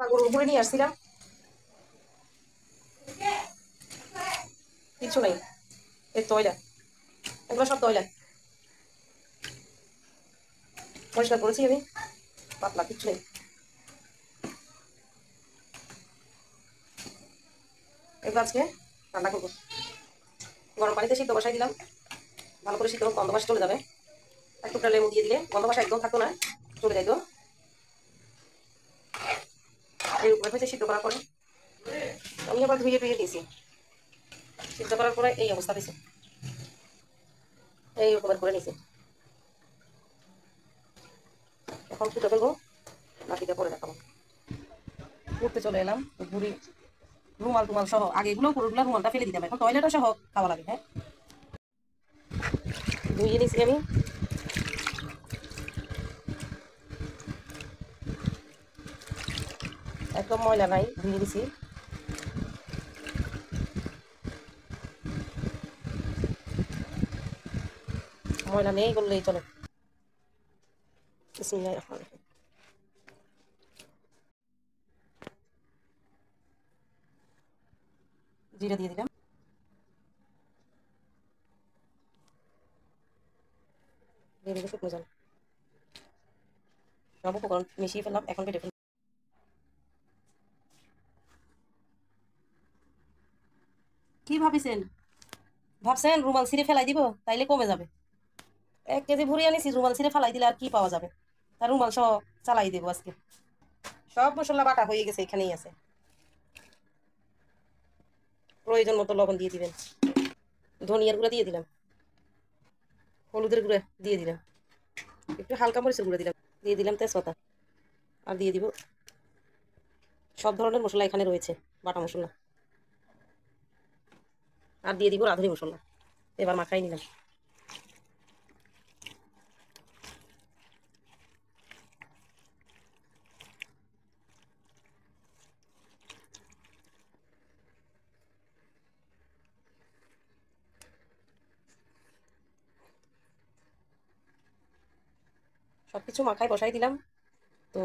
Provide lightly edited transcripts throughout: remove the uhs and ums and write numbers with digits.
গরুর উপরে নিয়ে আসছিলাম, কিচ্ছু নেই। এই তয়লা, এগুলো সব তয়লা পরিষ্কার করেছি আমি, পাতলা, কিচ্ছু নেই। এগুলো আজকে রান্না করবো। গরম পানিতে সিদ্ধ বসাই দিলাম, ভালো করে সিদ্ধ গন্ধ বাস চলে যাবে। এক টুকরা লেবু দিয়ে দিলে গন্ধ বাসা একদম থাকতো না, চলে যাইতো। এই উপরে হয়েছে সিদ্ধ করার পরে আমি আবার ধুয়ে টুয়ে দিয়েছি। সিদ্ধ করার পরে এই অবস্থা দিয়েছে, এই রকমের করে নিয়েছি। এখন ফুটে ফেলবো, বাকিটা পরে দেখাবো। ঘুরতে চলে এলাম, ঘুরি রুমাল টুমাল সহ। আগে এগুলো পুরোগুলো রুমালটা ফেলে দিতাম, এখন টয়লেটও সহ খাওয়া লাগে। হ্যাঁ, ধুয়ে নিয়েছি আমি। একদম ময়লা নাই, ধুয়ে দিছি। ময়লা নেই বললেই চলে। বিসমিল্লাহির রহমানির রহিম। জিরা দিয়ে দিলাম, দিয়ে দিলে শুকনো জল। সব উপকরণ মিশিয়ে ফেললাম, এখন বেটে ফেললাম। কি ভাবিছেন? ভাবছেন রুমাল ছিঁড়ে ফেলাই দিব তাইলে কমে যাবে? 1 কেজি ভুড়ি আনিছি, রুমাল ছিঁড়ে ফেলাই দিলে আর কি পাওয়া যাবে? তার রুমাল সহ চালাই দেবো আজকে। সব মশলা বাটা হয়ে গেছে, এখানেই আছে। প্রয়োজন মতো লবণ দিয়ে দিবেন, ধনিয়ার গুঁড়া দিয়ে দিলাম, হলুদের গুঁড়া দিয়ে দিলাম, একটু হালকা মরিচের গুঁড়া দিলাম, দিয়ে দিলাম তেজপাতা, আর দিয়ে দিব সব ধরনের মশলা এখানে রয়েছে, বাটা মশলা, আর দিয়ে দিব রাঁধুনি মশলা। এবার মাখাই নিলাম। সবকিছু মাখায় বসাই দিলাম। তো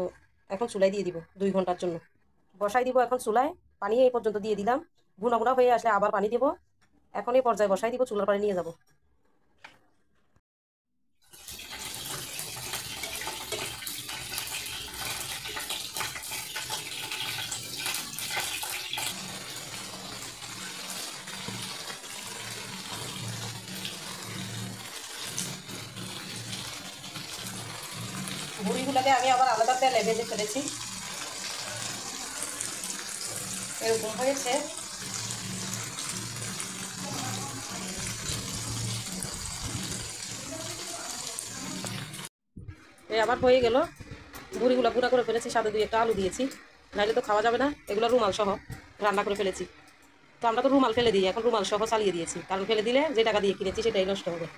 এখন চুলায় দিয়ে দিব 2 ঘন্টার জন্য। বসাই দিব এখন চুলায়, পানি এই পর্যন্ত দিয়ে দিলাম। ভুনা ভুনা হয়ে আসলে আবার পানি দেবো। এখন এই পর্যায়ে বসাই দিব, চুলার পানি নিয়ে যাব। ভুড়িগুলোকে আমি আবার আলাদা তেলে ভেজে ফেলেছি, এরকম হয়েছে। এই আবার হয়ে গেল। বুড়িগুলো গুঁড়া করে ফেলেছি, সাথে 2-1টা আলু দিয়েছি, নাইলে তো খাওয়া যাবে না। এগুলো রুমাল সহ রান্না করে ফেলেছি। তো আমরা তো রুমাল ফেলে দিই, এখন রুমাল সহ চালিয়ে দিয়েছি, কারণ ফেলে দিলে যে টাকা দিয়ে কিনেছি সেটাই নষ্ট হবে।